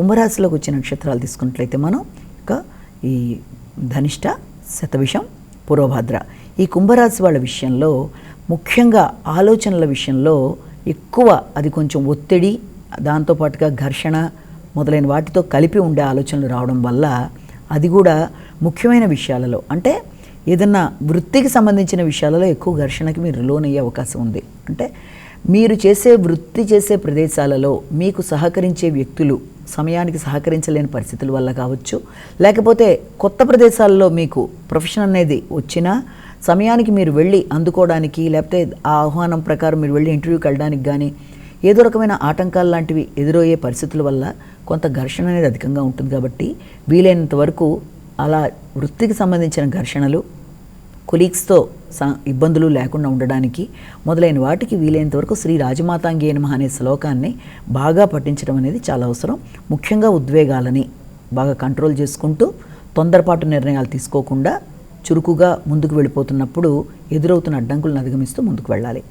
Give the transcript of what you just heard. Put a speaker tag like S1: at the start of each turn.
S1: కుంభరాశిలోకి వచ్చే నక్షత్రాలు తీసుకున్నట్లయితే మనం ఇక ఈ ధనిష్ట, శతభిషం, పూర్వభాద్ర ఈ కుంభరాశి వాళ్ళ విషయంలో ముఖ్యంగా ఆలోచనల విషయంలో ఎక్కువ అది కొంచెం ఒత్తిడి, దాంతోపాటుగా ఘర్షణ మొదలైన వాటితో కలిపి ఉండే ఆలోచనలు రావడం వల్ల అది కూడా ముఖ్యమైన విషయాలలో అంటే ఏదన్నా వృత్తికి సంబంధించిన విషయాలలో ఎక్కువ ఘర్షణకి మీరు లోనయ్యే అవకాశం ఉంది. అంటే మీరు వృత్తి చేసే ప్రదేశాలలో మీకు సహకరించే వ్యక్తులు సమయానికి సహకరించలేని పరిస్థితుల వల్ల కావచ్చు, లేకపోతే కొత్త ప్రదేశాల్లో మీకు ప్రొఫెషన్ అనేది వచ్చినా సమయానికి మీరు వెళ్ళి అందుకోవడానికి, లేకపోతే ఆ ఆహ్వానం ప్రకారం మీరు వెళ్ళి ఇంటర్వ్యూకి వెళ్ళడానికి కానీ ఏదో రకమైన ఆటంకాలు లాంటివి ఎదురయ్యే పరిస్థితుల వల్ల కొంత ఘర్షణ అనేది అధికంగా ఉంటుంది. కాబట్టి వీలైనంత వరకు అలా వృత్తికి సంబంధించిన ఘర్షణలు, కొలీగ్స్తో ఇబ్బందులు లేకుండా ఉండడానికి మొదలైన వాటికి వీలైనంత వరకు శ్రీ రాజమాతాంగే నమః అనే శ్లోకాన్ని బాగా పఠించడం అనేది చాలా అవసరం. ముఖ్యంగా ఉద్వేగాలని బాగా కంట్రోల్ చేసుకుంటూ తొందరపాటు నిర్ణయాలు తీసుకోకుండా చురుకుగా ముందుకు వెళ్ళిపోతున్నప్పుడు ఎదురవుతున్న అడ్డంకులను అధిగమిస్తూ ముందుకు వెళ్ళాలి.